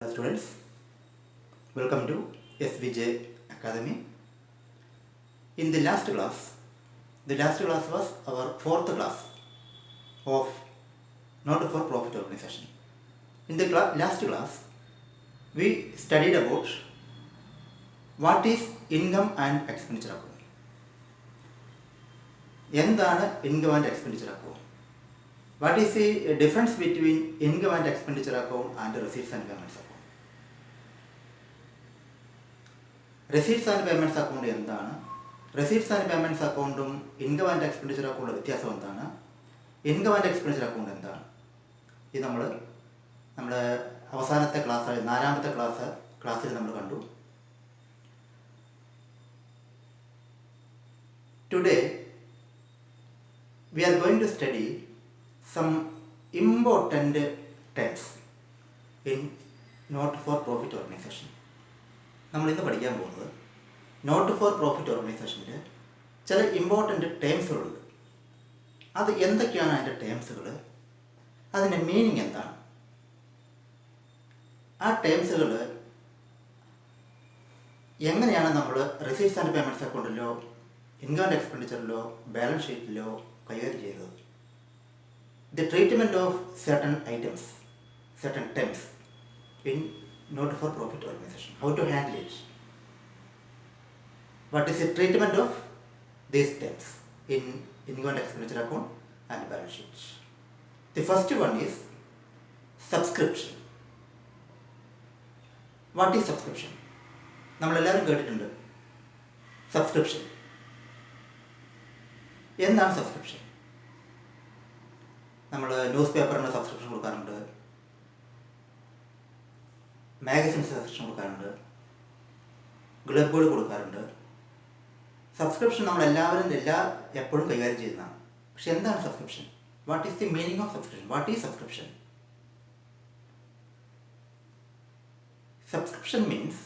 Students, welcome to SVJ Academy. In the last class was our fourth class of not-for-profit organization. In the last class, we studied about what is income and expenditure account. എന്താണ് income and expenditure account? What is the difference between income and expenditure account and receipts and payments account? Receipts and payments account എന്താണ്? Receipts and payments account income and expenditure account വ്യത്യാസം എന്താണ്? Income and expenditure account എന്താണ്? ഇത് നമ്മുടെ അവസാനത്തെ class, നാലാമത്തെ ക്ലാസ്സിൽ നമ്മൾ കണ്ടു. Today we are going to study some important terms in not-for-profit organization. നമ്മൾ ഇന്ന് പഠിക്കാൻ പോകുന്നത് നോട്ട് ഫോർ പ്രോഫിറ്റ് ഓർഗനൈസേഷൻ്റെ ചില ഇമ്പോർട്ടൻ്റ് ടേംസുകളുണ്ട്. അത് എന്തൊക്കെയാണ് അതിൻ്റെ ടേംസുകൾ, അതിൻ്റെ മീനിങ് എന്താണ്, ആ ടേംസുകൾ എങ്ങനെയാണ് നമ്മൾ റിസീറ്റ്സ് ആൻഡ് പേയ്മെൻറ്റ്സ് അക്കൗണ്ടിലോ ഇൻകം ആൻഡ് എക്സ്പെൻഡിച്ചറിലോ ബാലൻസ് ഷീറ്റിലോ കൈകാര്യം ചെയ്തത്, the treatment of certain items, certain terms in not-for-profit organization, how to handle it, what is the treatment of these terms in income and expenditure account and balance sheet. The first one is subscription. What is subscription? നമ്മളെല്ലാവരും കേട്ടിട്ടുണ്ട് subscription. എന്താണ് subscription? നമ്മൾ news പേപ്പറിന് subscription കൊടുക്കാറുണ്ട്, magazines subscription കൊടുക്കാറുണ്ട്, ഗ്ലബുകൾ കൊടുക്കാറുണ്ട്. Subscription നമ്മളെല്ലാവരും എപ്പോഴും കൈകാര്യം ചെയ്യുന്നതാണ്. പക്ഷെ എന്താണ് subscription? What is the meaning of subscription? What is subscription? Subscription means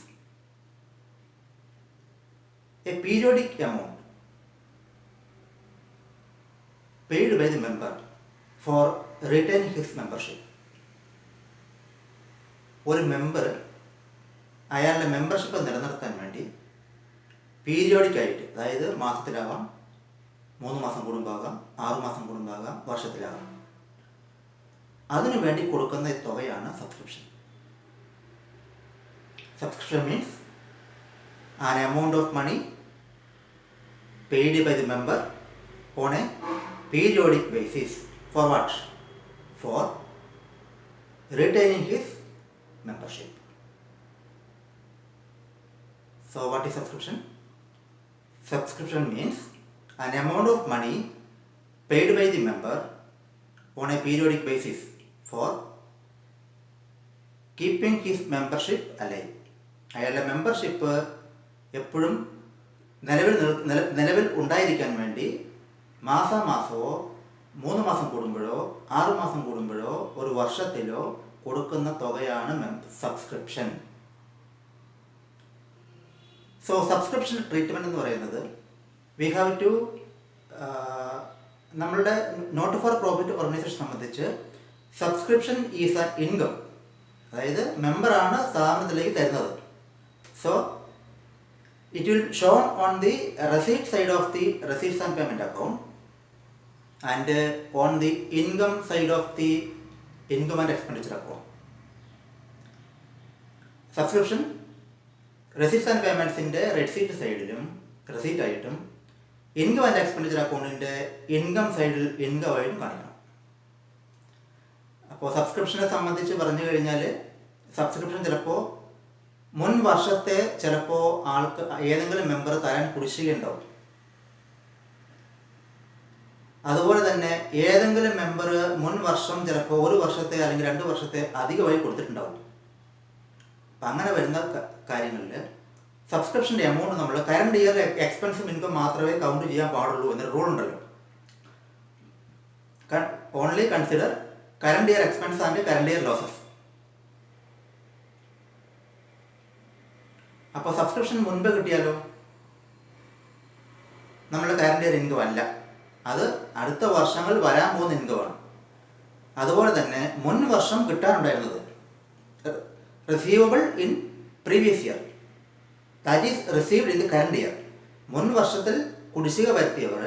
A periodic amount paid by the member for retaining his membership. ഒരു മെമ്പർ അയാളുടെ മെമ്പർഷിപ്പ് നിലനിർത്താൻ വേണ്ടി പീരിയോഡിക്കായിട്ട്, അതായത് മാസത്തിലാവാം, 3 മാസം കൂടുമ്പാകാം, 6 മാസം കൂടുമ്പാകാം, വർഷത്തിലാകാം, അതിനു വേണ്ടി കൊടുക്കുന്ന തുകയാണ് subscription. Subscription means an amount of money paid by the member on a periodic basis. For what? For retaining his membership. So what is subscription? Subscription means an amount of money paid by the member on a periodic basis for keeping his membership alive. അയാളുടെ membership എപ്പോഴും നിലവിൽ ഉണ്ടായിരിക്കാൻ വേണ്ടി മാസാമാസമോ 3 മാസം കൂടുമ്പോഴോ 6 മാസം കൂടുമ്പോഴോ ഒരു വർഷത്തിലോ കൊടുക്കുന്ന തുകയാണ് സബ്സ്ക്രിപ്ഷൻ. സോ സബ്സ്ക്രിപ്ഷൻ ട്രീറ്റ്മെൻറ്റ് എന്ന് പറയുന്നത് വി ഹാവ് ടു, നമ്മളുടെ നോട്ട് ഫോർ പ്രോഫിറ്റ് ഓർഗനൈസേഷൻ സംബന്ധിച്ച് സബ്സ്ക്രിപ്ഷൻ ഈസ് ആൻ ഇൻകം, അതായത് മെമ്പറാണ് സ്ഥാപനത്തിലേക്ക് തരുന്നത്. So it will shown on the receipt side of the receipts and payment account and on the income side of the income and expenditure account. Subscription receipts and payments ന്റെ receipt സൈഡിലും receipt ആയിട്ടും income and expenditure അക്കൗണ്ടിൻ്റെ income സൈഡിൽ income ആയിട്ടും കാണിക്കണം. അപ്പോൾ സബ്സ്ക്രിപ്ഷനെ സംബന്ധിച്ച് പറഞ്ഞു കഴിഞ്ഞാൽ സബ്സ്ക്രിപ്ഷൻ ചിലപ്പോൾ മുൻ വർഷത്തെ ചിലപ്പോൾ ആൾക്ക് ഏതെങ്കിലും മെമ്പർ തരാൻ കുടിശ്ശികയുണ്ടാവും. അതുപോലെ തന്നെ ഏതെങ്കിലും മെമ്പർ മുൻ വർഷം ചിലപ്പോൾ 1 വർഷത്തെ അല്ലെങ്കിൽ 2 വർഷത്തെ അധികമായി കൊടുത്തിട്ടുണ്ടാവും. അപ്പം അങ്ങനെ വരുന്ന കാര്യങ്ങളിൽ സബ്സ്ക്രിപ്ഷൻ്റെ എമൗണ്ട് നമ്മൾ കറണ്ട് ഇയർ എക്സ്പെൻസും ഇൻകം മാത്രമേ കൗണ്ട് ചെയ്യാൻ പാടുള്ളൂ എന്നൊരു റൂൾ ഉണ്ടല്ലോ. Only consider current year expense and current year losses. അപ്പോൾ സബ്സ്ക്രിപ്ഷൻ മുൻപ് കിട്ടിയാലോ നമ്മുടെ കറണ്ട് ഇയർ ഇൻകം അല്ല, അത് അടുത്ത വർഷങ്ങൾ വരാൻ പോകുന്ന ഇൻകമാണ്. അതുപോലെ തന്നെ മുൻ വർഷം കിട്ടാനുണ്ടായിരുന്നത് receivable in previous year, that is received in the current year. മുൻ വർഷത്തിൽ കുടിശ്ശിക വരുത്തിയവർ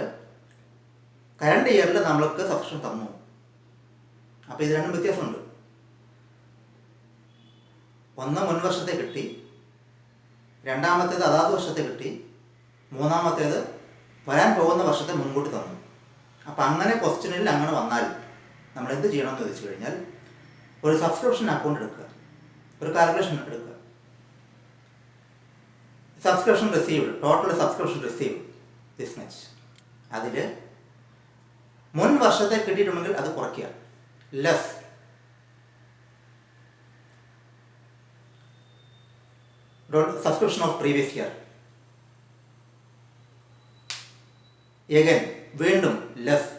കറണ്ട് ഇയറിൽ നമ്മൾക്ക് സബ്സ്ക്രിപ്ഷൻ തന്നു. അപ്പോൾ ഇത് രണ്ടും വ്യത്യാസമുണ്ട്. ഒന്ന് മുൻ വർഷത്തെ കിട്ടി, രണ്ടാമത്തേത് അതാത് വർഷത്തെ കിട്ടി, മൂന്നാമത്തേത് വരാൻ പോകുന്ന വർഷത്തെ മുൻകൂട്ടി തന്നു. അപ്പം അങ്ങനെ ക്വസ്റ്റ്യനിൽ അങ്ങനെ വന്നാൽ നമ്മൾ എന്ത് ചെയ്യണമെന്ന് ചോദിച്ചു കഴിഞ്ഞാൽ ഒരു സബ്സ്ക്രിപ്ഷൻ അക്കൗണ്ട് എടുക്കുക, ഒരു കാൽക്കുലേഷൻ എടുക്കുക. Subscription received, total subscription received this much. അതിൽ മുൻ വർഷത്തെ കിട്ടിയിട്ടുണ്ടെങ്കിൽ അത് കുറയ്ക്കുക, less. Subscription of previous year, again വീണ്ടും less.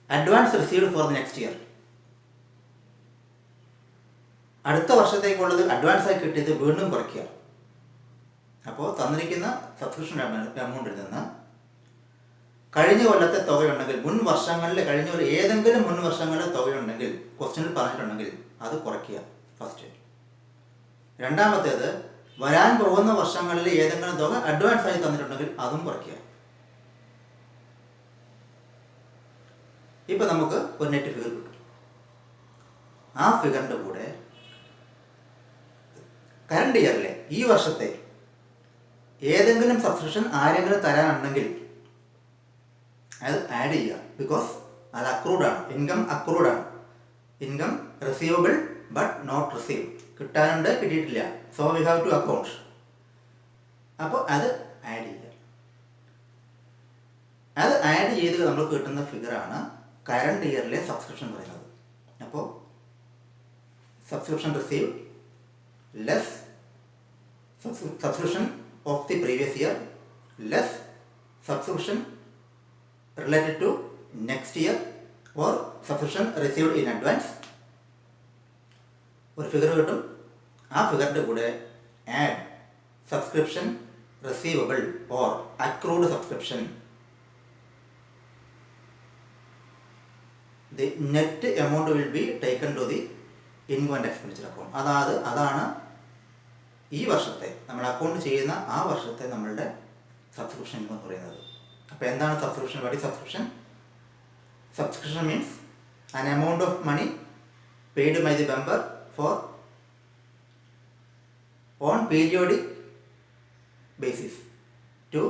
Advance received for the next year, അടുത്ത വർഷത്തേക്കുള്ളത് അഡ്വാൻസ് ആയി കിട്ടിയത് വീണ്ടും കുറയ്ക്കുക. അപ്പോൾ തന്നിരിക്കുന്ന സബ്സ്ക്രിപ്ഷൻ എമൗണ്ടിൽ നിന്ന് കഴിഞ്ഞ കൊല്ലത്തെ തുകയുണ്ടെങ്കിൽ, മുൻ വർഷങ്ങളിൽ കഴിഞ്ഞ കൊല്ലം ഏതെങ്കിലും മുൻ വർഷങ്ങളിലെ തുകയുണ്ടെങ്കിൽ ക്വസ്റ്റ്യനിൽ പറഞ്ഞിട്ടുണ്ടെങ്കിൽ അത് കുറയ്ക്കുക ഫസ്റ്റ്. രണ്ടാമത്തേത് വരാൻ പോകുന്ന വർഷങ്ങളിൽ ഏതെങ്കിലും തുക അഡ്വാൻസ് ആയി തന്നിട്ടുണ്ടെങ്കിൽ അതും കുറയ്ക്കുക. ഇപ്പം നമുക്ക് ഒരു നെറ്റ് ഫിഗർ കിട്ടും. ആ ഫിഗറിൻ്റെ കൂടെ കറണ്ട് ഇയറിലെ ഈ വർഷത്തെ ഏതെങ്കിലും സബ്സ്ക്രിപ്ഷൻ ആരെങ്കിലും തരാനുണ്ടെങ്കിൽ അത് ആഡ് ചെയ്യുക. ബിക്കോസ് അത് അക്രൂഡാണ്, ഇൻകം അക്രൂഡാണ്. Income receivable but not receive, കിട്ടാനുണ്ട് കിട്ടിയിട്ടില്ല. So we have to account. അപ്പോൾ അത് ആഡ് ചെയ്യുക. അത് ആഡ് ചെയ്ത് നമ്മൾ കിട്ടുന്ന ഫിഗറാണ് കറണ്ട് ഇയറിലെ സബ്സ്ക്രിപ്ഷൻ പറയുന്നത്. അപ്പോൾ subscription receive less subscription of the previous year less subscription related to next year or subscription received in advance. ഒരു ഫിഗർ കിട്ടും. ആ ഫിഗറിൻ്റെ കൂടെ add subscription receivable or accrued subscription. The net amount will be taken to the income and expenditure account. അതാണ് ഈ വർഷത്തെ നമ്മൾ account ചെയ്യുന്ന ആ വർഷത്തെ നമ്മളുടെ സബ്സ്ക്രിപ്ഷൻ ഇൻകം എന്ന് പറയുന്നത്. അപ്പോൾ എന്താണ് subscription? What is subscription? Subscription means an amount of money paid by the member for on periodic basis to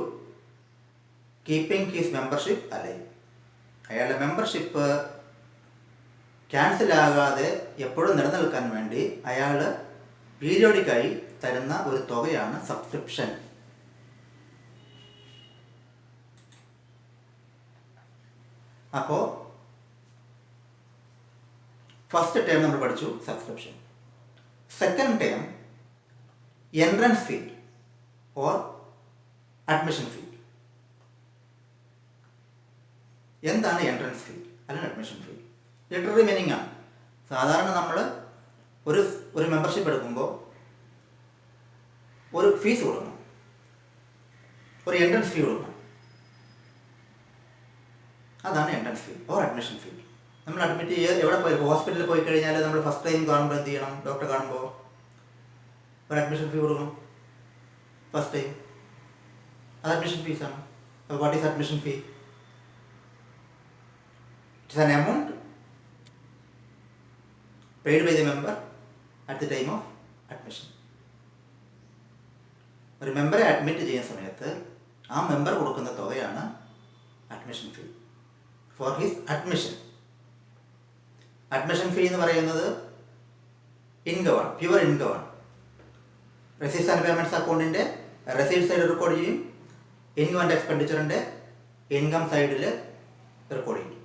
keeping his membership alive. അയാളുടെ മെമ്പർഷിപ്പ് ക്യാൻസൽ ആകാതെ എപ്പോഴും നിലനിൽക്കാൻ വേണ്ടി അയാൾ പീരിയോഡിക്കായി തരുന്ന ഒരു തുകയാണ് സബ്സ്ക്രിപ്ഷൻ. അപ്പോൾ ഫസ്റ്റ് ടേം നമ്മൾ പഠിച്ചു subscription. Second term entrance fee or admission fee. എന്താണ് എൻട്രൻസ് ഫീ അല്ലെങ്കിൽ അഡ്മിഷൻ ഫീ? ലിറ്റററി മീനിങ് ആണ്. സാധാരണ നമ്മൾ ഒരു മെമ്പർഷിപ്പ് എടുക്കുമ്പോൾ ഒരു ഫീസ് കൊടുക്കണം, ഒരു എൻട്രൻസ് ഫീ കൊടുക്കണം. അതാണ് entrance fee or admission fee. നമ്മൾ അഡ്മിറ്റ് ചെയ്യുക എവിടെ പോയി, ഹോസ്പിറ്റലിൽ പോയി കഴിഞ്ഞാൽ നമ്മൾ ഫസ്റ്റ് ടൈം കാണുമ്പോൾ എന്ത് ചെയ്യണം? ഡോക്ടറെ കാണുമ്പോൾ ഒരു അഡ്മിഷൻ ഫീ കൊടുക്കണം ഫസ്റ്റ് ടൈം. അത് അഡ്മിഷൻ ഫീസാണ്. അപ്പോൾ what is admission fee? It's an amount paid by the member at the time of admission. ഒരു മെമ്പറെ അഡ്മിറ്റ് ചെയ്യുന്ന സമയത്ത് ആ മെമ്പർ കൊടുക്കുന്ന തുകയാണ് admission fee for his admission. Admission fee എന്ന് പറയുന്നത് ഇൻകമാണ്, പ്യുവർ ഇൻകമാണ്. റെസീറ്റ്സ് ആൻഡ് പേയ്മെൻറ്റ്സ് അക്കൗണ്ടിൻ്റെ റെസീറ്റ് സൈഡ് റെക്കോർഡ് ചെയ്യും, ഇൻകം ആൻഡ് എക്സ്പെൻഡിച്ചറിൻ്റെ ഇൻകം സൈഡിൽ റെക്കോർഡ് ചെയ്യും.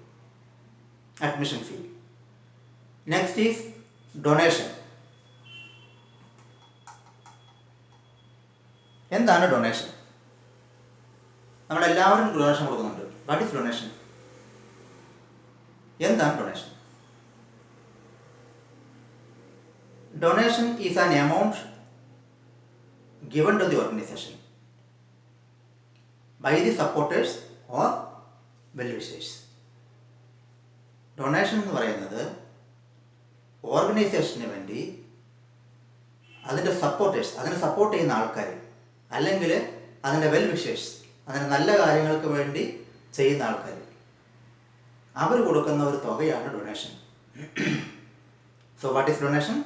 Admission fee. Next is donation. എന്താണ് ഡൊണേഷൻ? നമ്മളെല്ലാവരും ഡൊണേഷൻ കൊടുക്കുന്നുണ്ട്. What is donation? എന്താണ് donation? Donation is an amount given to the organization by the supporters or well-wishers. Donation എന്ന് പറയുന്നത് ഓർഗനൈസേഷന് വേണ്ടി അതിൻ്റെ സപ്പോർട്ടേഴ്സ്, അതിനെ സപ്പോർട്ട് ചെയ്യുന്ന ആൾക്കാർ, അല്ലെങ്കിൽ അതിൻ്റെ വെൽ വിഷേഴ്സ്, അതിന് നല്ല കാര്യങ്ങൾക്ക് വേണ്ടി ചെയ്യുന്ന ആൾക്കാർ, അവർ കൊടുക്കുന്ന ഒരു തുകയാണ് donation. So what is donation?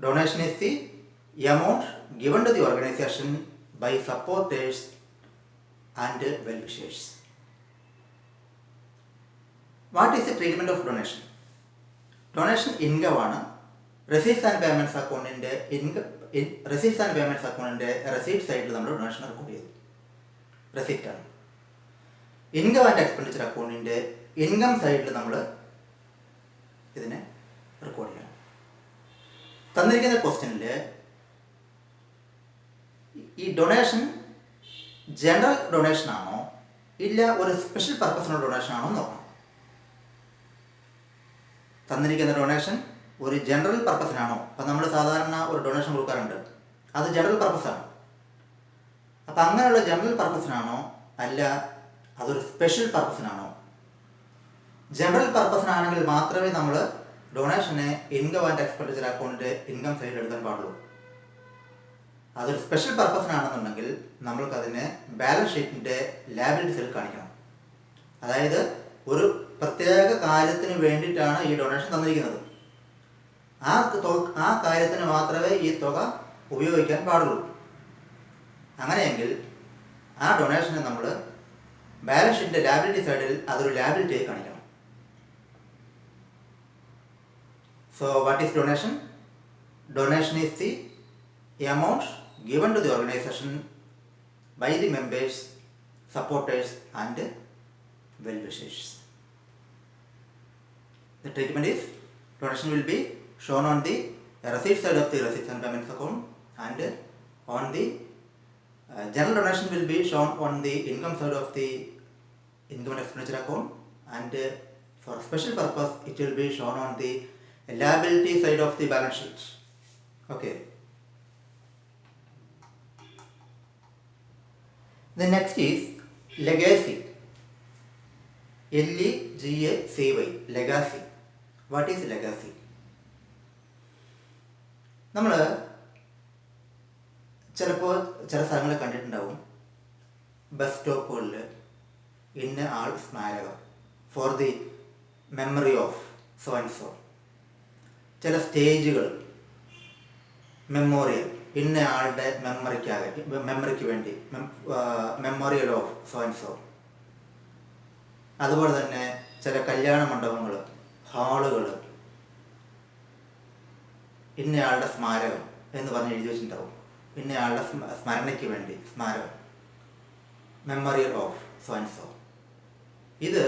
Donation is the amount given to the organization by supporters and well wishers. What is the treatment of donation? Donation income ആണ്. Receipts and payments അക്കൗണ്ടിൻ്റെ റെസീപ്റ്റ്സ് ആൻഡ് പേയ്മെൻറ്റ്സ് അക്കൗണ്ടിൻ്റെ receipt സൈഡിൽ നമ്മൾ donation record ചെയ്തു. റെസിപ്റ്റാണ്. Income and expenditure അക്കൗണ്ടിൻ്റെ income സൈഡിൽ നമ്മൾ ഇതിനെ റെക്കോർഡ് ചെയ്യണം. തന്നിരിക്കുന്ന ക്വസ്റ്റ്യനിൽ ഈ ഡൊണേഷൻ ജനറൽ ഡൊണേഷൻ ആണോ ഇല്ല ഒരു സ്പെഷ്യൽ പർപ്പസിനുള്ള ഡൊണേഷൻ ആണോ നോക്കണം. തന്നിരിക്കുന്ന ഡൊണേഷൻ ഒരു ജനറൽ പർപ്പസിനാണോ? അപ്പം നമ്മൾ സാധാരണ ഒരു ഡൊണേഷൻ കൊടുക്കാറുണ്ട്, അത് ജനറൽ പർപ്പസാണ്. അപ്പം അങ്ങനെയുള്ള ജനറൽ പർപ്പസിനാണോ അല്ല അതൊരു സ്പെഷ്യൽ പർപ്പസിനാണോ? ജനറൽ പർപ്പസിനാണെങ്കിൽ മാത്രമേ നമ്മൾ ഡൊണേഷനെ ഇൻകം ആൻഡ് എക്സ്പെൻഡിച്ചർ അക്കൗണ്ടിൻ്റെ ഇൻകം സൈഡിൽ എടുക്കാൻ പാടുള്ളൂ. അതൊരു സ്പെഷ്യൽ പർപ്പസിനാണെന്നുണ്ടെങ്കിൽ നമ്മൾക്കതിനെ ബാലൻസ് ഷീറ്റിൻ്റെ ലാബിലിറ്റീസിൽ കാണിക്കണം. അതായത് ഒരു പ്രത്യേക കാര്യത്തിന് വേണ്ടിയിട്ടാണ് ഈ ഡൊണേഷൻ തന്നിരിക്കുന്നത്, ആ കാര്യത്തിന് മാത്രമേ ഈ തുക ഉപയോഗിക്കാൻ പാടുള്ളൂ. അങ്ങനെയെങ്കിൽ ആ ഡൊണേഷനെ നമ്മൾ ബാലൻസ് ഷീറ്റിൻ്റെ ലാബിലിറ്റി സൈഡിൽ അതൊരു ലാബിലിറ്റിയായി കാണിക്കണം. So what is donation? Donation is the amount given to the organization by the members, supporters and well wishers. The treatment is donation will be shown on the receipt side of the receipts and payments account, and on the general donation will be shown on the income side of the income and expenditure account, and for special purpose it will be shown on the liability side of the balance sheet. Okay. The next is legacy. Legacy. Legacy. What is legacy? നമ്മൾ ചിലപ്പോൾ ചില സ്ഥലങ്ങളിൽ കണ്ടിട്ടുണ്ടാവും, bus സ്റ്റോപ്പുകളിൽ ഇന്ന ആൾ സ്മാരകം for the memory of so and so. ചില സ്റ്റേജുകൾ memorial ഇന്ന ആളുടെ മെമ്മറിക്ക് വേണ്ടി memorial of so and so. അതുപോലെ തന്നെ ചില കല്യാണ മണ്ഡപങ്ങൾ, ഹാളുകൾ ഇന്നയാളുടെ സ്മാരകം എന്ന് പറഞ്ഞ് എഴുതി വെച്ചിട്ടുണ്ടാവും. ഇന്നയാളുടെ സ്മരണയ്ക്ക് വേണ്ടി സ്മാരകം, memorial of so and so. ഇത്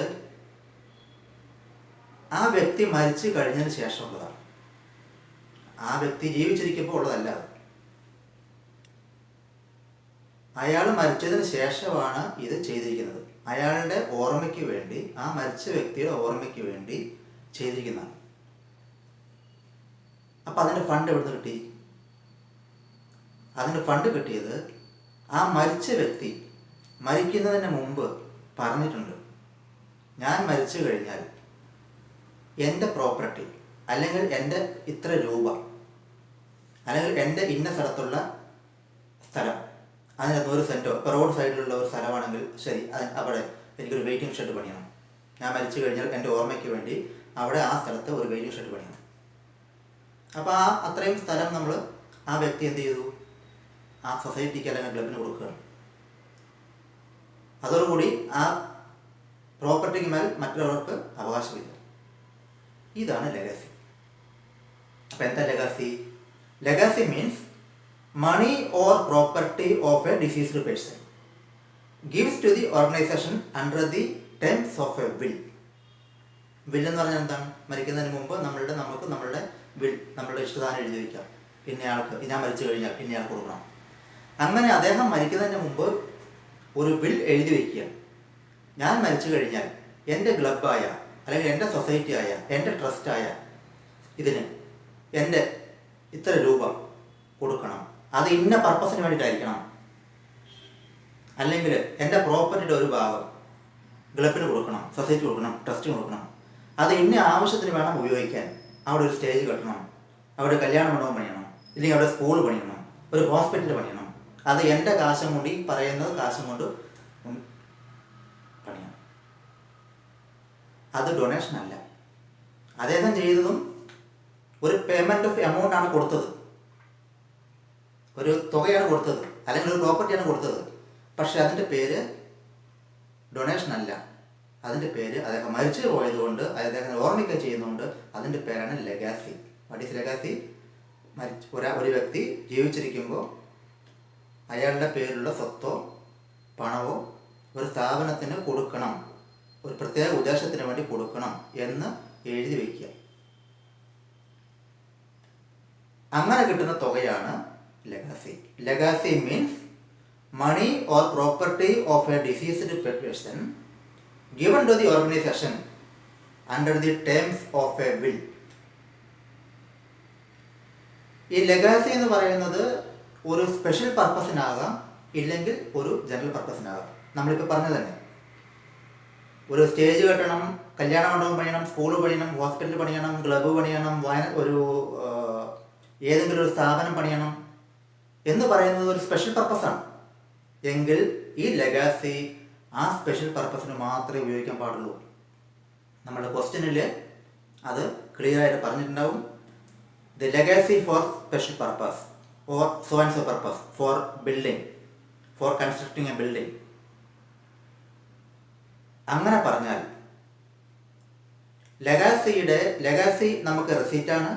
ആ വ്യക്തി മരിച്ചു കഴിഞ്ഞതിന് ശേഷമുള്ളതാണ്, ആ വ്യക്തി ജീവിച്ചിരിക്കുമ്പോൾ ഉള്ളതല്ല. അയാൾ മരിച്ചതിന് ശേഷമാണ് ഇത് ചെയ്തിരിക്കുന്നത്. അയാളുടെ ഓർമ്മയ്ക്ക് വേണ്ടി, ആ മരിച്ച വ്യക്തിയുടെ ഓർമ്മയ്ക്ക് വേണ്ടി ചെയ്തിരിക്കുന്നതാണ്. അപ്പം അതിൻ്റെ ഫണ്ട് എവിടുന്ന് കിട്ടി? അതിൻ്റെ ഫണ്ട് കിട്ടിയത് ആ മരിച്ച വ്യക്തി മരിക്കുന്നതിന് മുമ്പ് പറഞ്ഞിട്ടുണ്ട്, ഞാൻ മരിച്ചു കഴിഞ്ഞാൽ എൻ്റെ പ്രോപ്പർട്ടി അല്ലെങ്കിൽ എൻ്റെ ഇത്ര രൂപ അല്ലെങ്കിൽ എൻ്റെ ഇന്ന സ്ഥലത്തുള്ള സ്ഥലം, അതിനകത്ത് 1 സെൻറ്റോ, ഇപ്പോൾ റോഡ് സൈഡിലുള്ള ഒരു സ്ഥലമാണെങ്കിൽ ശരി, അവിടെ എനിക്കൊരു വെയിറ്റിംഗ് ഷെഡ് പണിയണം. ഞാൻ മരിച്ചു കഴിഞ്ഞാൽ എൻ്റെ ഓർമ്മയ്ക്ക് വേണ്ടി അവിടെ ആ സ്ഥലത്ത് ഒരു വെയിറ്റിംഗ് ഷെഡ് പണിയണം. അപ്പോൾ അത്രയും സ്ഥലം നമ്മൾ ആ വ്യക്തി എന്ത് ചെയ്തു? ആ സൊസൈറ്റിക്ക് അല്ലെങ്കിൽ ക്ലബിന് കൊടുക്കുകയാണ്. അതോടുകൂടി ആ പ്രോപ്പർട്ടിക്ക് മേൽ മറ്റുള്ളവർക്ക് അവകാശമില്ല. ഇതാണ് ലെഗസി. അപ്പോൾ എന്താ legacy? Legacy means money or property of a deceased person gives to the organization under the terms of a will. will എന്ന് പറഞ്ഞാൽ എന്താണ്? മരിക്കുന്നതിന് മുമ്പ് നമുക്ക് നമ്മളുടെ will, നമ്മളുടെ ഇഷ്ടദാനം എഴുതി വയ്ക്കാം. ഇന്നയാൾക്ക്, ഞാൻ മരിച്ചു കഴിഞ്ഞാൽ ഇന്നയാൾക്ക് കൊടുക്കണം. അങ്ങനെ അദ്ദേഹം മരിക്കുന്നതിന് മുമ്പ് ഒരു will എഴുതി വയ്ക്കുക. ഞാൻ മരിച്ചു കഴിഞ്ഞാൽ എൻ്റെ ക്ലബ്ബായ അല്ലെങ്കിൽ എൻ്റെ സൊസൈറ്റിയായ എൻ്റെ ട്രസ്റ്റായ ഇതിന് എൻ്റെ ഇത്ര രൂപ കൊടുക്കണം, അത് ഇന്ന പർപ്പസിന് വേണ്ടിയിട്ടായിരിക്കണം. അല്ലെങ്കിൽ എൻ്റെ പ്രോപ്പർട്ടിയുടെ ഒരു ഭാഗം ക്ലബിന് കൊടുക്കണം, സൊസൈറ്റി കൊടുക്കണം, ട്രസ്റ്റിന് കൊടുക്കണം, അത് ഇന്ന ആവശ്യത്തിന് വേണം ഉപയോഗിക്കാൻ അവിടെ ഒരു സ്റ്റേജ് കെട്ടണം, അവിടെ കല്യാണ മണ്ഡപം പണിയണം, ഇല്ലെങ്കിൽ അവിടെ സ്കൂൾ പണിയണം, ഒരു ഹോസ്പിറ്റൽ പണിയണം. അത് എൻ്റെ കാശും കൊണ്ട്, ഈ പറയുന്നത് കാശും കൊണ്ട് പണിയണം. അത് ഡൊണേഷൻ അല്ല. അദ്ദേഹം ചെയ്തതും ഒരു പേയ്മെൻറ്റ് ഓഫ് എമൗണ്ട് ആണ് കൊടുത്തത്, ഒരു തുകയാണ് കൊടുത്തത്, അല്ലെങ്കിൽ ഒരു പ്രോപ്പർട്ടിയാണ് കൊടുത്തത്. പക്ഷെ അതിൻ്റെ പേര് ഡൊണേഷൻ അല്ല. അതിൻ്റെ പേര് അദ്ദേഹം മരിച്ചു പോയതുകൊണ്ട്, അദ്ദേഹം ഓർമ്മിക്കുക ചെയ്യുന്നതുകൊണ്ട് അതിൻ്റെ പേരാണ് ലെഗാസി. What is ലെഗാസി? ഒരു വ്യക്തി ജീവിച്ചിരിക്കുമ്പോൾ അയാളുടെ പേരിലുള്ള സ്വത്തോ പണമോ ഒരു സ്ഥാപനത്തിന് കൊടുക്കണം, ഒരു പ്രത്യേക ഉദ്ദേശത്തിന് വേണ്ടി കൊടുക്കണം എന്ന് എഴുതി വയ്ക്കുക. അങ്ങനെ കിട്ടുന്ന തുകയാണ് legacy. Legacy means money or property of a deceased person given to the organization under the terms of a will. ഈ ലെഗാസി എന്ന് പറയുന്നത് ഒരു സ്പെഷ്യൽ പർപ്പസിനാകാം, ഇല്ലെങ്കിൽ ഒരു ജനറൽ പർപ്പസിനാകാം. നമ്മളിപ്പോൾ പറഞ്ഞു തന്നെ, ഒരു സ്റ്റേജ് കെട്ടണം, കല്യാണ മണ്ഡപം പണിയണം, സ്കൂൾ പണിയണം, ഹോസ്പിറ്റൽ പണിയണം, ക്ലബ്ബ് പണിയണം, ഏതെങ്കിലും ഒരു സ്ഥാപനം പണിയണം എന്ന് പറയുന്നത് ഒരു സ്പെഷ്യൽ പർപ്പസാണ്. എങ്കിൽ ഈ ലെഗാസി ആ സ്പെഷ്യൽ പർപ്പസിന് മാത്രമേ ഉപയോഗിക്കാൻ പാടുള്ളൂ. നമ്മുടെ ക്വസ്റ്റ്യനിൽ അത് ക്ലിയർ ആയിട്ട് പറഞ്ഞിട്ടുണ്ടാവും. The legacy for special purpose or so and so purpose, for building, for constructing a building. അങ്ങനെ പറഞ്ഞാൽ ലെഗാസി നമുക്ക് റെസീറ്റാണ്.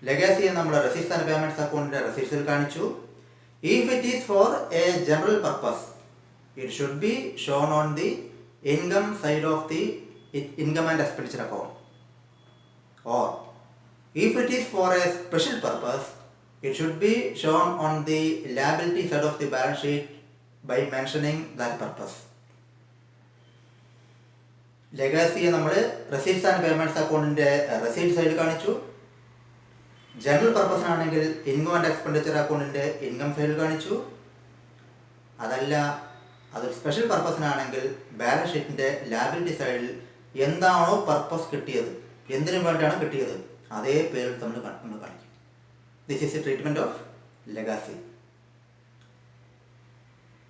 ലെഗാസിയെ നമ്മൾ റെസീറ്റ്സ് ആൻഡ് പേയ്മെൻറ്റ്സ് അക്കൗണ്ടിൻ്റെ റെസീറ്റ്സിൽ കാണിച്ചു. If it is for a general purpose, it should be shown on the income side of the income and expenditure account. Or if it is for a special purpose, it should be shown on the liability side of the balance sheet by mentioning that purpose. ലെഗാസിയെ നമ്മൾ receipts and payments അക്കൗണ്ടിൻ്റെ receipt സൈഡിൽ കാണിച്ചു. General പർപ്പസിനാണെങ്കിൽ income and expenditure അക്കൗണ്ടിൻ്റെ income സൈഡിൽ കാണിച്ചു. അതല്ല, അതൊരു special പർപ്പസിനാണെങ്കിൽ balance ഷീറ്റിൻ്റെ ലാബിലിറ്റി സൈഡിൽ എന്താണോ പർപ്പസ് കിട്ടിയത്, എന്തിനു വേണ്ടിയാണ് കിട്ടിയത്, അതേ പേരിൽ നമ്മൾ കാണിക്കും. This is the treatment of legacy.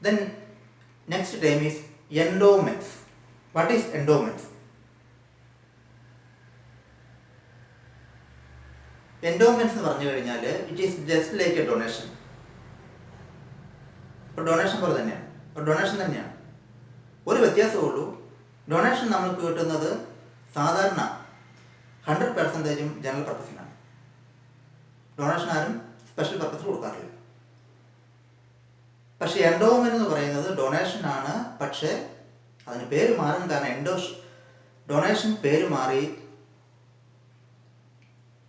Then next time is endowments. What is endowments? Endowments എന്ന് പറഞ്ഞു കഴിഞ്ഞാൽ it is just like a donation. ഇപ്പോൾ ഡൊണേഷൻ പോലെ തന്നെയാണ്, ഡൊണേഷൻ തന്നെയാണ്. ഒരു വ്യത്യാസമേ ഉള്ളൂ. ഡൊണേഷൻ നമ്മൾക്ക് കിട്ടുന്നത് സാധാരണ 100% ജനറൽ പർപ്പസിനാണ്. ഡൊണേഷൻ ആരും സ്പെഷ്യൽ പർപ്പസിന് കൊടുക്കാറില്ല. പക്ഷേ എൻഡോമെന്റ് എന്ന് പറയുന്നത് ഡൊണേഷനാണ്. പക്ഷേ അതിന് പേര് മാറും. കാരണം ഡൊണേഷൻ പേര് മാറി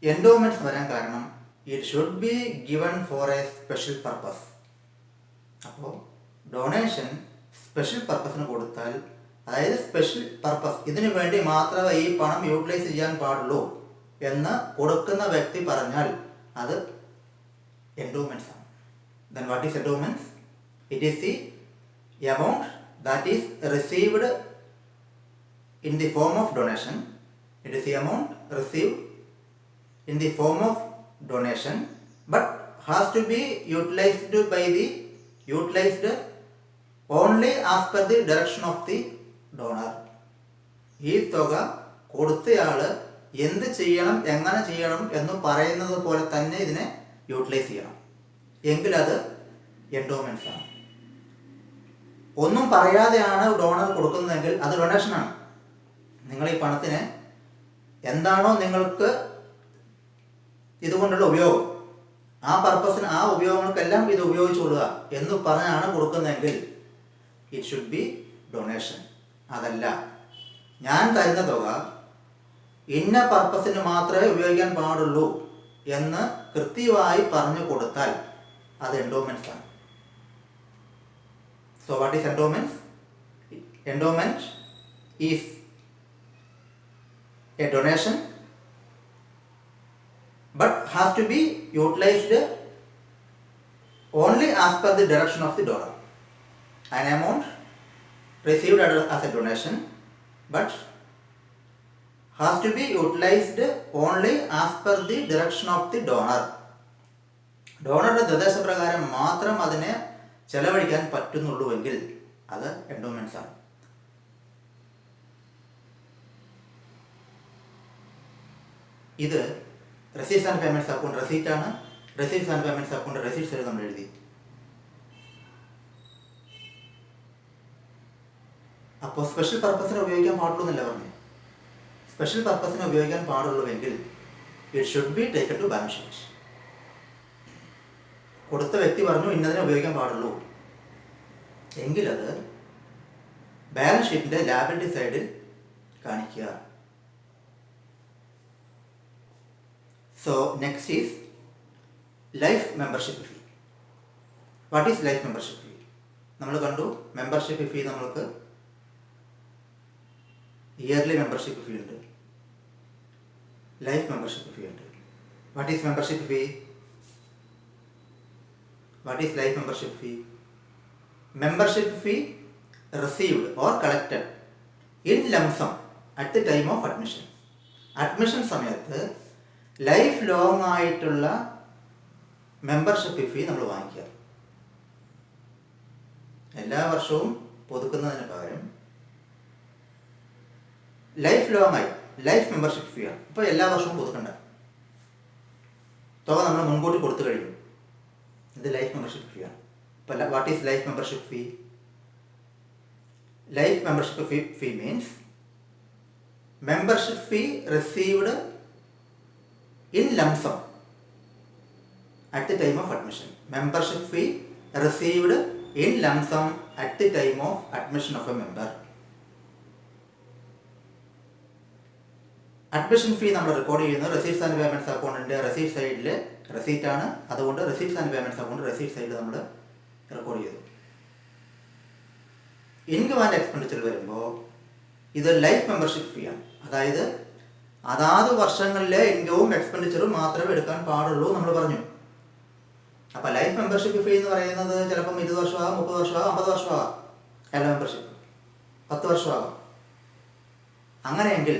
എൻഡോമെന്റ്സ് വരാൻ കാരണം it should be given for A special purpose. അപ്പോൾ ഡൊണേഷൻ സ്പെഷ്യൽ പർപ്പസിന് കൊടുത്താൽ, അതായത് സ്പെഷ്യൽ പർപ്പസ്, ഇതിനു വേണ്ടി മാത്രമേ ഈ പണം യൂട്ടിലൈസ് ചെയ്യാൻ പാടുള്ളൂ എന്ന് കൊടുക്കുന്ന വ്യക്തി പറഞ്ഞാൽ അത് എൻഡോമെന്റ്സ് ആണ്. Then what is endowments? It is the amount that is received in the form of donation. It is the amount received in the form of donation but has to be utilized only as per the direction of the donor. ഈ തുക കൊടുത്തയാൾ എന്ത് ചെയ്യണം, എങ്ങനെ ചെയ്യണം എന്ന് പറയുന്നത് പോലെ തന്നെ ഇതിനെ യൂട്ടിലൈസ് ചെയ്യണം. എങ്കിലത് എൻഡോമെന്റ്സ് ആണ്. ഒന്നും പറയാതെയാണ് ഡോണർ കൊടുക്കുന്നതെങ്കിൽ അത് ഡൊണേഷനാണ്. നിങ്ങൾ ഈ പണത്തിന് എന്താണോ നിങ്ങൾക്ക് ഇതുകൊണ്ടുള്ള ഉപയോഗം, ആ പർപ്പസിന്, ആ ഉപയോഗങ്ങൾക്കെല്ലാം ഇത് ഉപയോഗിച്ചുകൊള്ളുക എന്ന് പറഞ്ഞാണ് കൊടുക്കുന്നതെങ്കിൽ ഇറ്റ് ഷുഡ് ബി ഡൊണേഷൻ. അതല്ല, ഞാൻ തരുന്ന തുക ഇന്ന പർപ്പസിന് മാത്രമേ ഉപയോഗിക്കാൻ പാടുള്ളൂ എന്ന് കൃത്യമായി പറഞ്ഞു കൊടുത്താൽ അത് എൻഡോമെന്റ്സ് ആണ്. So what is endowments? Endowment is A donation but has to be utilized only as per the direction of the donor. An amount received as a donation but has to be utilised only as per the direction of the donor. ഡോണറുടെ നിർദ്ദേശപ്രകാരം മാത്രം അതിനെ ചെലവഴിക്കാൻ പറ്റുന്നുള്ളൂവെങ്കിൽ അത് endowments ആണ്. ഇത് receipts and payments account receipt ആണ്. Receipts and payments account receipts നമ്മൾ എഴുതി. അപ്പോൾ സ്പെഷ്യൽ പർപ്പസിന് ഉപയോഗിക്കാൻ പാടുള്ളൂ എന്നല്ല പറഞ്ഞു. സ്പെഷ്യൽ പർപ്പസിന് ഉപയോഗിക്കാൻ പാടുള്ളൂവെങ്കിൽ it should be taken to balance sheet. കൊടുത്ത വ്യക്തി പറഞ്ഞു ഇന്നതിനെ ഉപയോഗിക്കാൻ പാടുള്ളൂ എങ്കിലത് ബാലൻസ് ഷീറ്റിൻ്റെ ലാബിലിറ്റി സൈഡിൽ കാണിക്കുക. So next is life membership fee. What is life membership ഫീ? നമ്മൾ കണ്ടു മെമ്പർഷിപ്പ് ഫീ നമ്മൾക്ക് ഇയർലി മെമ്പർഷിപ്പ് ഫീ ഉണ്ട്, ലൈഫ് മെമ്പർഷിപ്പ് ഫീ ഉണ്ട്. What is membership fee? What is life membership fee? Membership fee received or collected in lump sum at the time of admission. Admission സമയത്ത് life long ആയിട്ടുള്ള membership ഫീ നമ്മൾ വാങ്ങിക്കുക. എല്ലാ വർഷവും പുതുക്കുന്നതിന് പകരം ലൈഫ് ലോങ് ആയി ലൈഫ് മെമ്പർഷിപ്പ് ഫീ ആണ്. ഇപ്പോൾ എല്ലാ വർഷവും പുതുക്കണ്ട തുക നമ്മൾ മുൻകൂട്ടി കൊടുത്തു കഴിഞ്ഞു. ഇത് ലൈഫ് മെമ്പർഷിപ്പ് ഫീ ആണ്. ഇപ്പോൾ what is life membership fee? Life membership fee means membership fee received in lump sum at the time of admission. Membership fee received in lump sum at the time of admission of a member. Admission fee നമ്മൾ record ചെയ്യുന്നത് receipts and payments അക്കൗണ്ടിൻ്റെ receipt സൈഡിൽ receipt ആണ്. അതുകൊണ്ട് receipts and payments account receipt സൈഡിൽ നമ്മൾ record ചെയ്തു. Income and expenditure വരുമ്പോൾ ഇത് ലൈഫ് മെമ്പർഷിപ്പ് ഫീ ആണ്. അതായത് അതാത് വർഷങ്ങളിലെ ഇൻകവും എക്സ്പെൻഡിച്ചറും മാത്രമേ എടുക്കാൻ പാടുള്ളൂ നമ്മൾ പറഞ്ഞു. അപ്പോൾ ലൈഫ് മെമ്പർഷിപ്പ് ഫീ എന്ന് പറയുന്നത് ചിലപ്പം 20 വർഷമാകാം, 30 വർഷമാകാം, 50 വർഷമാകാം. എല്ലാ മെമ്പർഷിപ്പ് 10 വർഷമാകാം. അങ്ങനെയെങ്കിൽ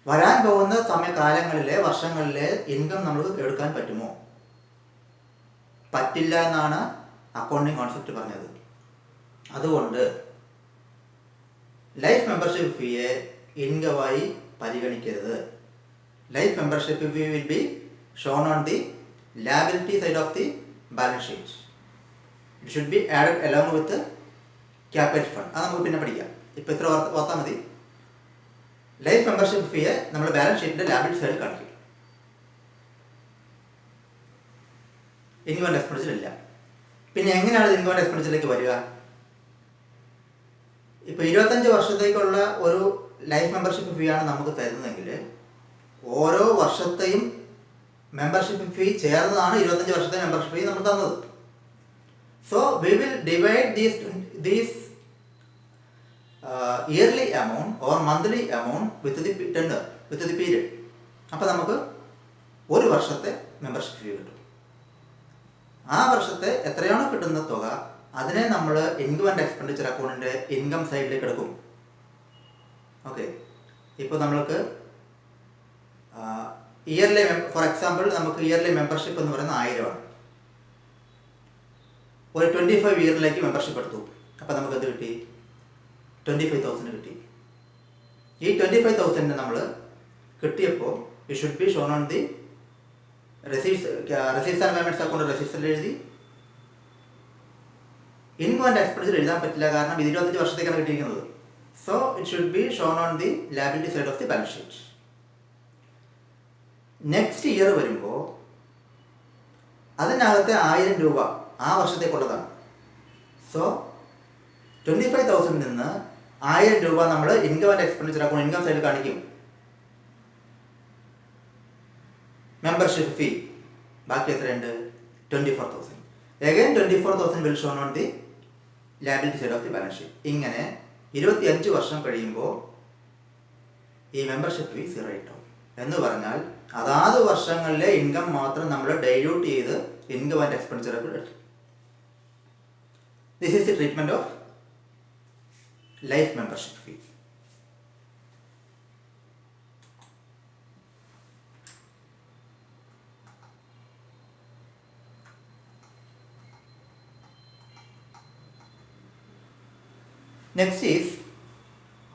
വരാൻ പോകുന്ന സമയകാലങ്ങളിലെ വർഷങ്ങളിലെ ഇൻകം നമ്മൾ എടുക്കാൻ പറ്റുമോ? പറ്റില്ല എന്നാണ് അക്കൗണ്ടിങ് കോൺസെപ്റ്റ് പറഞ്ഞത്. അതുകൊണ്ട് ലൈഫ് മെമ്പർഷിപ്പ് ഫീയെ ഇൻകമായി പരിഗണിക്കരുത്. Life membership fee will be shown on the liability side of the balance sheet. It should be added along with the capital fund. അത് നമുക്ക് പിന്നെ പഠിക്കാം. ഇപ്പോൾ ഇത്ര ഓർത്താൽ മതി. ലൈഫ് മെമ്പർഷിപ്പ് ഫീയെ നമ്മൾ ബാലൻസ് ഷീറ്റിൻ്റെ ലാബിലിറ്റി സൈഡിൽ കാണിക്കും. ഇൻകം ആൻഡ് എക്സ്പെൻഡിച്ചർ ഇല്ല. പിന്നെ എങ്ങനെയാണ് ഇൻകം ആൻഡ് എക്സ്പെൻഡിച്ചറിലേക്ക് വരിക? ഇപ്പോൾ 25 വർഷത്തേക്കുള്ള ഒരു ലൈഫ് മെമ്പർഷിപ്പ് ഫീ ആണ് നമുക്ക് തരുന്നതെങ്കിൽ ഓരോ വർഷത്തെയും മെമ്പർഷിപ്പ് ഫീ ചേർന്നതാണ് 25 വർഷത്തെ മെമ്പർഷിപ്പ് ഫീ നമ്മൾ തന്നത്. So we will divide these yearly amount or monthly amount with the period. അപ്പോൾ നമുക്ക് ഒരു വർഷത്തെ മെമ്പർഷിപ്പ് ഫീ കിട്ടും. ആ വർഷത്തെ എത്രയാണോ കിട്ടുന്ന തുക അതിനെ നമ്മൾ ഇൻകം ആൻഡ് എക്സ്പെൻഡിച്ചർ അക്കൗണ്ടിൻ്റെ ഇൻകം സൈഡിലേക്ക് എടുക്കും. ഓക്കെ, ഇപ്പോൾ നമ്മൾക്ക് ഇയർലി ഫോർ എക്സാമ്പിൾ നമുക്ക് ഇയർലി മെമ്പർഷിപ്പ് എന്ന് പറയുന്നത് 1000 ആണ്. ഒരു 25 ഇയറിലേക്ക് മെമ്പർഷിപ്പ് എടുത്തു. അപ്പോൾ നമുക്കത് കിട്ടി 25,000 കിട്ടി. ഈ 25,000 നമ്മൾ കിട്ടിയപ്പോൾ it should be shown on the receipts and payments account റെസീപ്റ്റ്സിൽ എഴുതി. ഇൻകം ആൻഡ് എക്സ്പെൻഡിച്ചർ എഴുതാൻ പറ്റില്ല, കാരണം 25 വർഷത്തേക്കാണ് കിട്ടിയിരിക്കുന്നത്. So it should be shown on the liability side of the balance sheet. Next year വരുമ്പോൾ അതിനകത്തെ 1000 രൂപ ആ വർഷത്തേക്കുള്ളതാണ്. സോ 25,000 നിന്ന് 1000 രൂപ നമ്മൾ income and expenditure account income സൈഡിൽ കാണിക്കും. മെമ്പർഷിപ്പ് ഫീ ബാക്കി എത്രയുണ്ട്? 24,000. Again 24,000 will Sean on the liability side of the balance sheet. ഇങ്ങനെ 25 വർഷം കഴിയുമ്പോൾ ഈ മെമ്പർഷിപ്പ് ഫീ 0 ആയിട്ടാവും. എന്ന് പറഞ്ഞാൽ അതാത് വർഷങ്ങളിലെ ഇൻകം മാത്രം നമ്മൾ ഡൈല്യൂട്ട് ചെയ്ത് ഇൻകം ആൻഡ് എക്സ്പെൻഡിച്ചർ എടുത്തു. This is the treatment of life membership fee. Next is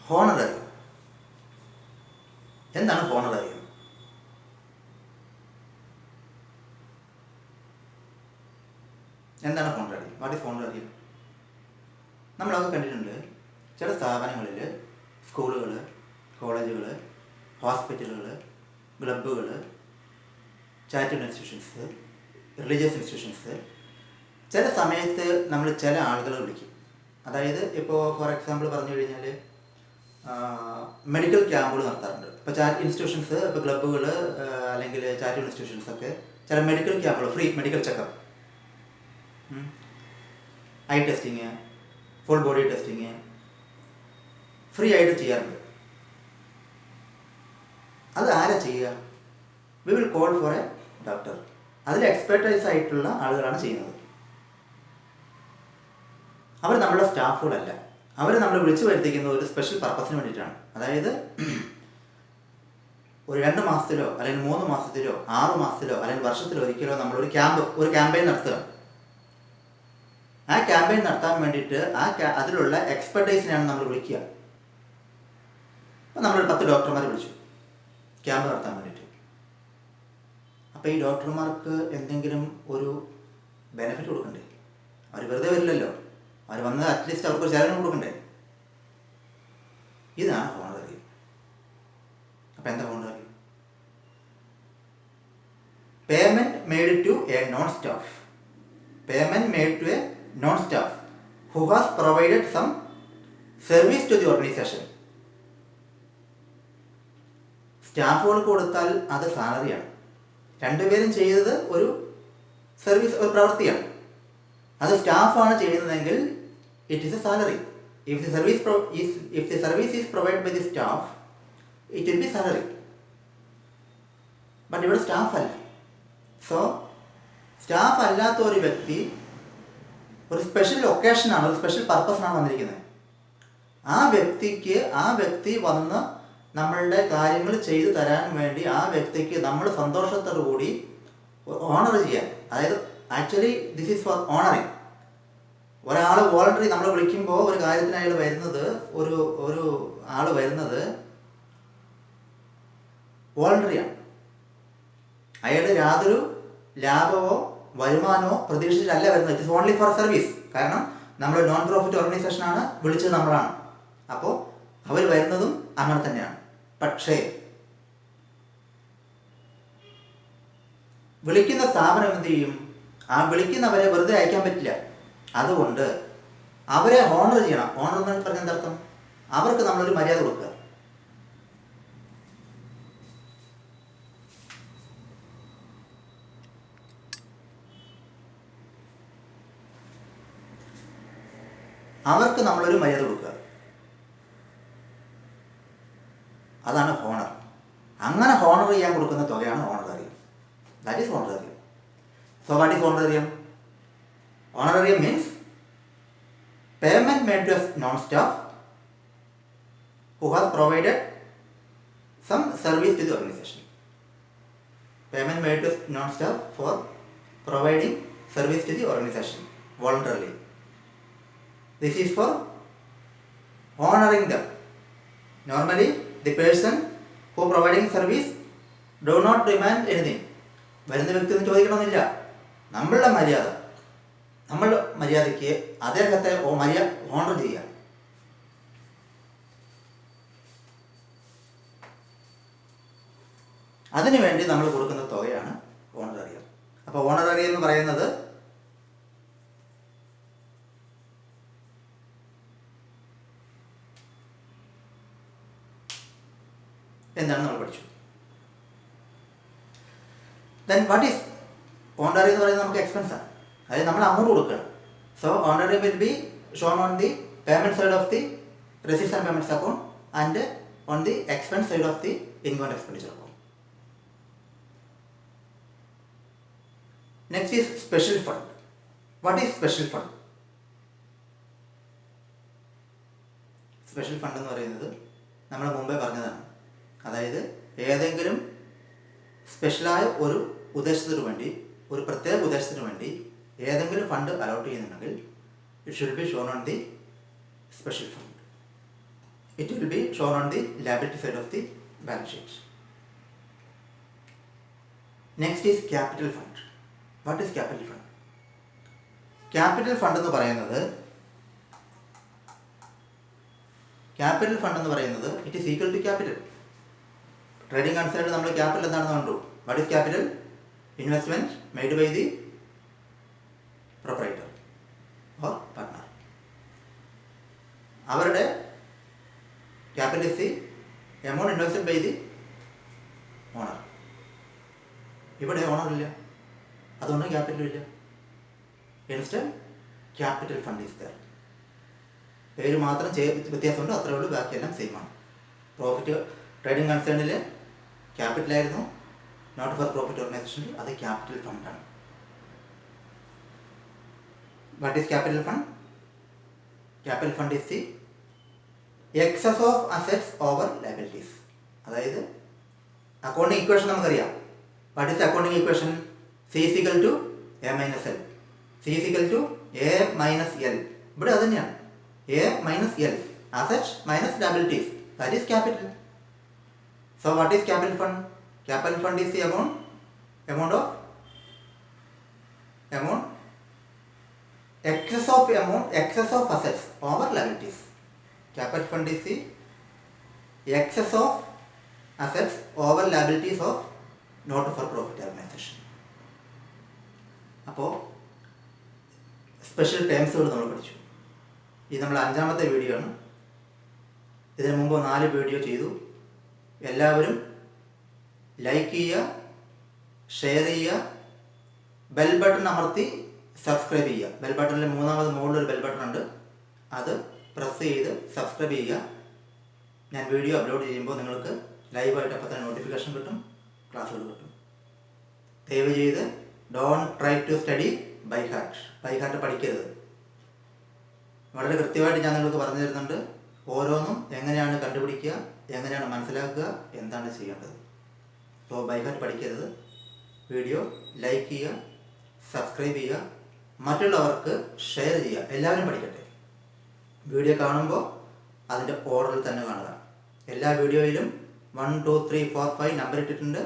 honorary. എന്താണ് ഹോണററി? എന്താണ് ഹോണററി? What is honorary? നമ്മളൊക്കെ കണ്ടിട്ടുണ്ട് ചില സ്ഥാപനങ്ങളിൽ, സ്കൂളുകൾ, കോളേജുകൾ, ഹോസ്പിറ്റലുകൾ, ക്ലബ്ബുകൾ, ചാരിറ്റബിൾ ഇൻസ്റ്റിറ്റ്യൂഷൻസ്, റിലീജിയസ് ഇൻസ്റ്റിറ്റ്യൂഷൻസ് ചില സമയത്ത് നമ്മൾ ചില ആളുകളെ വിളിക്കും. അതായത് ഇപ്പോൾ ഫോർ എക്സാമ്പിൾ പറഞ്ഞു കഴിഞ്ഞാൽ മെഡിക്കൽ ക്യാമ്പുകൾ നടത്താറുണ്ട്. ഇപ്പോൾ ചാരിറ്റി ഇൻസ്റ്റിറ്റ്യൂഷൻസ്, ഇപ്പോൾ ക്ലബ്ബുകൾ അല്ലെങ്കിൽ ചാരിറ്റബിൾ ഇൻസ്റ്റിറ്റ്യൂഷൻസൊക്കെ ചില മെഡിക്കൽ ക്യാമ്പുകൾ, free medical checkup, eye testing, full body testing free ആയിട്ട് ചെയ്യാറുണ്ട്. അത് ആരാ ചെയ്യുക? We will call for a doctor. അതിൽ എക്സ്പെർട്ടൈസ് ആയിട്ടുള്ള ആളുകളാണ് ചെയ്യുന്നത്. അവർ നമ്മുടെ സ്റ്റാഫുകളല്ല. അവർ നമ്മൾ വിളിച്ചു വരുത്തിക്കുന്ന ഒരു സ്പെഷ്യൽ പർപ്പസിന് വേണ്ടിയിട്ടാണ്. അതായത് ഒരു 2 മാസത്തിലോ അല്ലെങ്കിൽ 3 മാസത്തിലോ 6 മാസത്തിലോ അല്ലെങ്കിൽ വർഷത്തിലോ ഒരിക്കലോ നമ്മളൊരു ക്യാമ്പയിൻ നടത്തുക. ആ ക്യാമ്പയിൻ നടത്താൻ വേണ്ടിയിട്ട് അതിലുള്ള എക്സ്പെർട്ടൈസിനെയാണ് നമ്മൾ വിളിക്കുക. അപ്പോൾ നമ്മൾ 10 ഡോക്ടർമാരെ വിളിച്ചു ക്യാമ്പ് നടത്താൻ വേണ്ടിയിട്ട്. അപ്പോൾ ഈ ഡോക്ടർമാർക്ക് എന്തെങ്കിലും ഒരു ബെനിഫിറ്റ് കൊടുക്കണ്ടേ? അവർ വെറുതെ വരില്ലല്ലോ. അവർ വന്ന് അറ്റ്ലീസ്റ്റ് അവർക്ക് ഒരു സേവനം കൊടുക്കണ്ടേ? ഇതാണ് ഹോണററി. അപ്പം എന്താ honorary? Payment made to a non staff. Payment made to a non-staff who has provided some service to the organization. സ്റ്റാഫുകൾക്ക് കൊടുത്താൽ അത് സാലറിയാണ്. രണ്ടുപേരും ചെയ്തത് ഒരു സർവീസ്, ഒരു പ്രവൃത്തിയാണ്. അത് സ്റ്റാഫാണ് ചെയ്യുന്നതെങ്കിൽ it is A salary. If the service is provided by the staff, it will be salary. But ഇവിടെ സ്റ്റാഫ് അല്ല. സോ സ്റ്റാഫ് അല്ലാത്ത ഒരു വ്യക്തി ഒരു സ്പെഷ്യൽ ഒക്കേഷനാണ്, ഒരു സ്പെഷ്യൽ പർപ്പസിനാണ് വന്നിരിക്കുന്നത്. ആ വ്യക്തി വന്ന് നമ്മളുടെ കാര്യങ്ങൾ ചെയ്തു തരാൻ വേണ്ടി ആ വ്യക്തിക്ക് നമ്മൾ സന്തോഷത്തോടു കൂടി ഓണർ ചെയ്യാൻ. അതായത് actually this is for honouring. ഒരാൾ വോളണ്ടറി നമ്മൾ വിളിക്കുമ്പോൾ ഒരു കാര്യത്തിന് അയാൾ വരുന്നത്, ഒരു ആൾ വരുന്നത് വോളണ്ടറിയാണ്. അയാൾ യാതൊരു ലാഭമോ വരുമാനമോ പ്രതീക്ഷിച്ചിട്ടല്ല വരുന്നത്. It is only for service. കാരണം നമ്മൾ നോൺ പ്രോഫിറ്റ് ഓർഗനൈസേഷനാണ്, വിളിച്ചത് നമ്മളാണ്. അപ്പോൾ അവർ വരുന്നതും അങ്ങനെ തന്നെയാണ്. പക്ഷേ വിളിക്കുന്ന സ്ഥാപനം എന്ത് ചെയ്യും? ആ വിളിക്കുന്നവരെ വെറുതെ അയക്കാൻ പറ്റില്ല. അതുകൊണ്ട് അവരെ ഹോണർ ചെയ്യണം. ഹോണർ എന്ന് പറഞ്ഞാൽ എന്താർത്ഥം? അവർക്ക് നമ്മളൊരു മര്യാദ കൊടുക്കുക. അവർക്ക് നമ്മളൊരു മര്യാദ കൊടുക്കുക. അതാണ് ഹോണർ. അങ്ങനെ ഹോണർ ചെയ്യാൻ കൊടുക്കുന്ന തുകയാണ് honorarium. That is honorarium. So what is honorarium? Honorarium means payment made to a non-staff who has provided some service to the organization. Payment made to non-staff for providing service to the organization voluntarily. This is for honoring them. Normally, the person who providing service do not demand anything. വരുന്ന വ്യക്തി ഒന്നും ചോദിക്കണമെന്നില്ല. നമ്മളുടെ മര്യാദ, നമ്മളുടെ മര്യാദയ്ക്ക് അദ്ദേഹത്തെ honour ചെയ്യുക. അതിനുവേണ്ടി നമ്മൾ കൊടുക്കുന്ന തുകയാണ് ഓണററിയം. അപ്പോൾ ഓണററിയം എന്ന് പറയുന്നത് എന്താണ് നമ്മൾ പഠിച്ചു. ദെൻ വാട്ട് ഈസ് ഓണററി എന്ന് പറയുന്നത്? നമുക്ക് എക്സ്പെൻസാണ്. അതായത് നമ്മൾ അങ്ങോട്ട് കൊടുക്കണം. So honorary will be shown on the payment side of the receipts and payments account and on the expense side of the income and expenditure account. Next is special fund. What is special fund? Special fund എന്ന് പറയുന്നത് നമ്മൾ മുമ്പേ പറഞ്ഞതാണ്. അതായത് ഏതെങ്കിലും സ്പെഷ്യലായ ഒരു ഉദ്ദേശത്തിന് വേണ്ടി, ഒരു പ്രത്യേക ഉദ്ദേശത്തിന് വേണ്ടി ഏതെങ്കിലും ഫണ്ട് അലോട്ട് ചെയ്യുന്നുണ്ടെങ്കിൽ it should be shown on the special fund. it will be shown on the liability side of the balance sheet. Next is capital fund. What is capital fund? Capital fund എന്ന് പറയുന്നത് it is equal to capital. Trading concerned നമ്മൾ capital എന്താണെന്ന് കണ്ടു. What is capital? Investment made by the proprietor or partner. അവരുടെ capital is the amount invested by the owner. ഇവിടെ owner ഇല്ല, അതുകൊണ്ട് capital ഇല്ല. Instant capital fund is there. പേര് മാത്രം വ്യത്യാസമുണ്ട്, അത്രേ ഉള്ളൂ. ബാക്കിയെല്ലാം സെയിം ആണ്. പ്രോഫിറ്റ് ട്രേഡിംഗ് കൺസേണിൽ ക്യാപിറ്റലായിരുന്നു, നോട്ട് ഫോർ പ്രോഫിറ്റ് ഓർഗനൈസേഷനിൽ അത് ക്യാപിറ്റൽ ഫണ്ടാണ്. What is capital fund? Capital fund is the excess of assets over liabilities. അതായത് അക്കൗണ്ടിങ് ഇക്വേഷൻ നമുക്കറിയാം. What is accounting equation? C is equal to A minus L. C is equal to A minus L. ഇവിടെ അത് തന്നെയാണ്, A minus L, assets minus liabilities, that is capital. So what is capital fund? Capital fund is the amount excess of assets over liabilities. Capital fund is the excess of assets over liabilities of not for profit organization. അപ്പോൾ special ടേംസുകൾ നമ്മൾ പഠിച്ചു. ഇത് നമ്മൾ 5ാമത്തെ video ആണ്. ഇതിനു മുമ്പ് 4 video ചെയ്തു. എല്ലാവരും ലൈക്ക് ചെയ്യുക, ഷെയർ ചെയ്യുക, ബെൽ ബട്ടൺ അമർത്തി സബ്സ്ക്രൈബ് ചെയ്യുക. ബെൽ ബട്ടണിൽ 3ാമത് മുകളിലൊരു ബെൽ ബട്ടൺ ഉണ്ട്, അത് പ്രസ് ചെയ്ത് സബ്സ്ക്രൈബ് ചെയ്യുക. ഞാൻ വീഡിയോ അപ്ലോഡ് ചെയ്യുമ്പോൾ നിങ്ങൾക്ക് ലൈവായിട്ട് അപ്പോൾ തന്നെ നോട്ടിഫിക്കേഷൻ കിട്ടും, ക്ലാസ്സുകൾ കിട്ടും. ദയവ് ചെയ്ത് don't try to study by heart പഠിക്കരുത്. വളരെ കൃത്യമായിട്ട് ഞാൻ നിങ്ങൾക്ക് പറഞ്ഞു തരുന്നുണ്ട്. ഓരോന്നും എങ്ങനെയാണ് കണ്ടുപിടിക്കുക, എങ്ങനെയാണ് മനസ്സിലാക്കുക, എന്താണ് ചെയ്യേണ്ടത്. സോ ബൈ ഹാർട്ട് പഠിക്കരുത്. വീഡിയോ ലൈക്ക് ചെയ്യുക, സബ്സ്ക്രൈബ് ചെയ്യുക, മറ്റുള്ളവർക്ക് ഷെയർ ചെയ്യുക. എല്ലാവരും പഠിക്കട്ടെ. വീഡിയോ കാണുമ്പോൾ അതിൻ്റെ ഓർഡറിൽ തന്നെ കാണുക. എല്ലാ വീഡിയോയിലും 1, 2, 3, 4, 5 നമ്പർ ഇട്ടിട്ടുണ്ട്.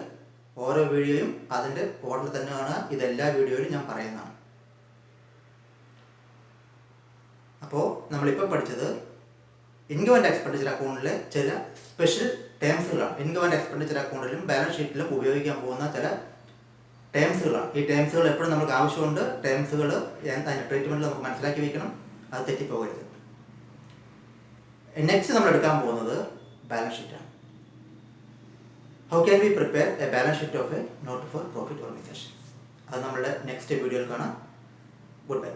ഓരോ വീഡിയോയും അതിൻ്റെ ഓർഡറിൽ തന്നെ കാണുക. ഇതെല്ലാ വീഡിയോയിലും ഞാൻ പറയുന്നതാണ്. അപ്പോൾ നമ്മളിപ്പോൾ പഠിച്ചത് ഇൻകം ആൻഡ് എക്സ്പെൻഡിച്ചർ അക്കൗണ്ടിലെ ചില സ്പെഷ്യൽ ടേംസുകളാണ്. ഇൻകം ആൻഡ് എക്സ്പെൻഡിച്ചർ അക്കൗണ്ടിലും ബാലൻസ് ഷീറ്റിലും ഉപയോഗിക്കാൻ പോകുന്ന ചില ടേംസുകളാണ്. ഈ ടേംസുകൾ എപ്പോഴും നമുക്ക് ആവശ്യമുണ്ട്. ടേംസുകൾ അതിൻ്റെ ട്രീറ്റ്മെൻറ്റിൽ നമുക്ക് മനസ്സിലാക്കി വയ്ക്കണം, അത് തെറ്റിപ്പോകരുത്. നെക്സ്റ്റ് നമ്മൾ എടുക്കാൻ പോകുന്നത് ബാലൻസ് ഷീറ്റാണ്. How can we prepare a balance sheet of a not for profit organisation? അത് നമ്മളുടെ നെക്സ്റ്റ് വീഡിയോയിൽ കാണാം. Good by.